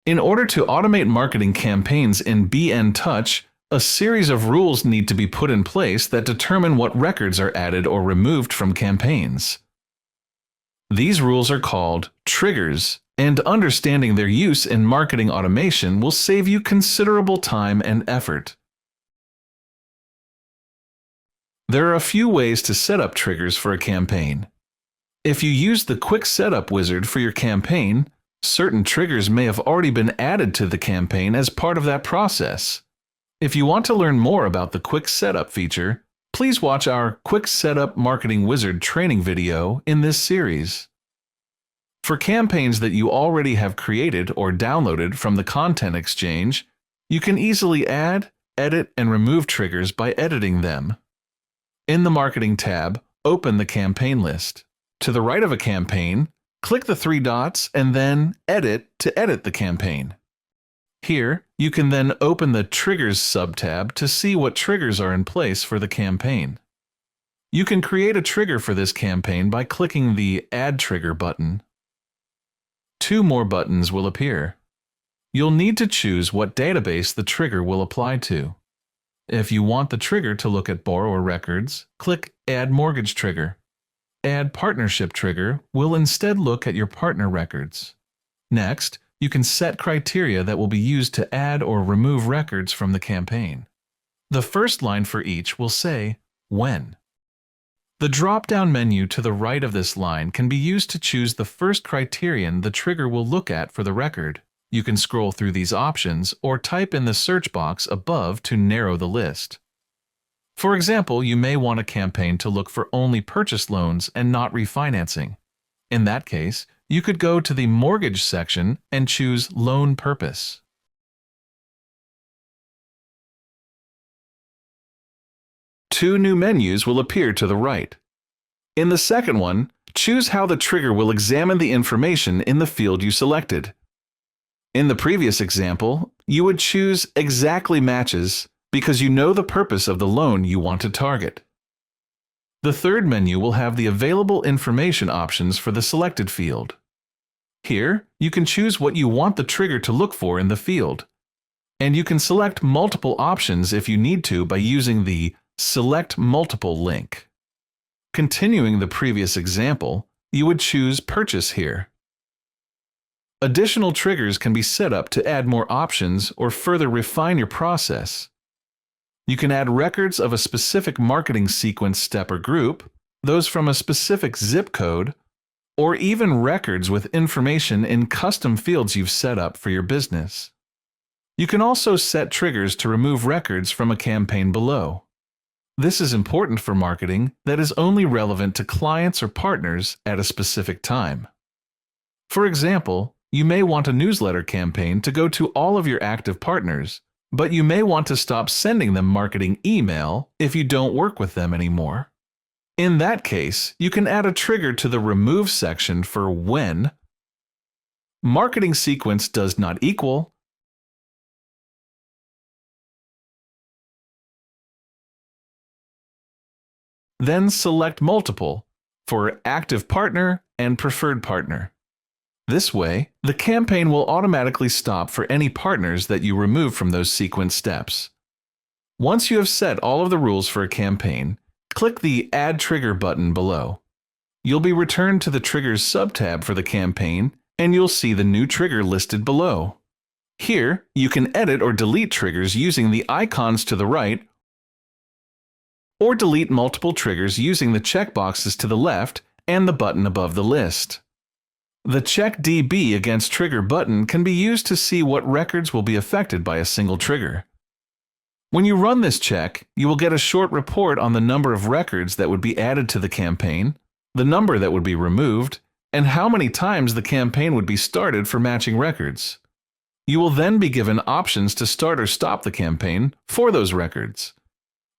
In order to automate marketing campaigns in BNTouch, a series of rules need to be put in place that determine what records are added or removed from campaigns. These rules are called triggers, and understanding their use in marketing automation will save you considerable time and effort. There are a few ways to set up triggers for a campaign. If you use the Quick Setup wizard for your campaign, certain triggers may have already been added to the campaign as part of that process. If you want to learn more about the Quick Setup feature, please watch our Quick Setup Marketing Wizard training video in this series. For campaigns that you already have created or downloaded from the Content Exchange, you can easily add, edit, and remove triggers by editing them. In the Marketing tab, open the campaign list. To the right of a campaign, click the three dots and then Edit to edit the campaign. Here, you can then open the Triggers subtab to see what triggers are in place for the campaign. You can create a trigger for this campaign by clicking the Add Trigger button. Two more buttons will appear. You'll need to choose what database the trigger will apply to. If you want the trigger to look at borrower records, click Add Mortgage Trigger. Add Partnership Trigger will instead look at your partner records. Next, you can set criteria that will be used to add or remove records from the campaign. The first line for each will say, When. The drop-down menu to the right of this line can be used to choose the first criterion the trigger will look at for the record. You can scroll through these options or type in the search box above to narrow the list. For example, you may want a campaign to look for only purchase loans and not refinancing. In that case, you could go to the Mortgage section and choose Loan Purpose. Two new menus will appear to the right. In the second one, choose how the trigger will examine the information in the field you selected. In the previous example, you would choose Exactly Matches because you know the purpose of the loan you want to target. The third menu will have the available information options for the selected field. Here, you can choose what you want the trigger to look for in the field, and you can select multiple options if you need to by using the Select Multiple link. Continuing the previous example, you would choose Purchase here. Additional triggers can be set up to add more options or further refine your process. You can add records of a specific marketing sequence step or group, those from a specific zip code, or even records with information in custom fields you've set up for your business. You can also set triggers to remove records from a campaign below. This is important for marketing that is only relevant to clients or partners at a specific time. For example, you may want a newsletter campaign to go to all of your active partners, but you may want to stop sending them marketing email if you don't work with them anymore. In that case, you can add a trigger to the Remove section for when marketing sequence does not equal, then select Multiple for Active Partner and Preferred Partner. This way, the campaign will automatically stop for any partners that you remove from those sequence steps. Once you have set all of the rules for a campaign, click the Add Trigger button below. You'll be returned to the Triggers subtab for the campaign, and you'll see the new trigger listed below. Here, you can edit or delete triggers using the icons to the right, or delete multiple triggers using the checkboxes to the left and the button above the list. The Check DB Against Trigger button can be used to see what records will be affected by a single trigger. When you run this check, you will get a short report on the number of records that would be added to the campaign, the number that would be removed, and how many times the campaign would be started for matching records. You will then be given options to start or stop the campaign for those records.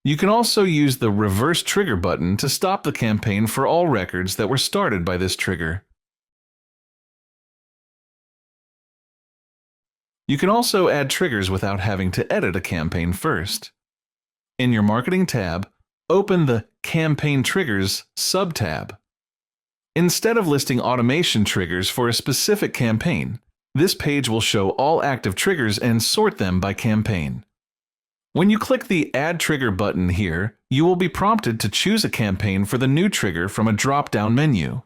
You can also use the Reverse Trigger button to stop the campaign for all records that were started by this trigger. You can also add triggers without having to edit a campaign first. In your Marketing tab, open the Campaign Triggers subtab. Instead of listing automation triggers for a specific campaign, This page will show all active triggers and sort them by campaign. When you click the Add Trigger button here, you will be prompted to choose a campaign for the new trigger from a drop-down menu.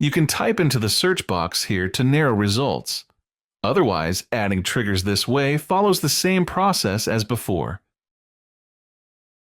You can type into the search box here to narrow results. Otherwise, adding triggers this way follows the same process as before.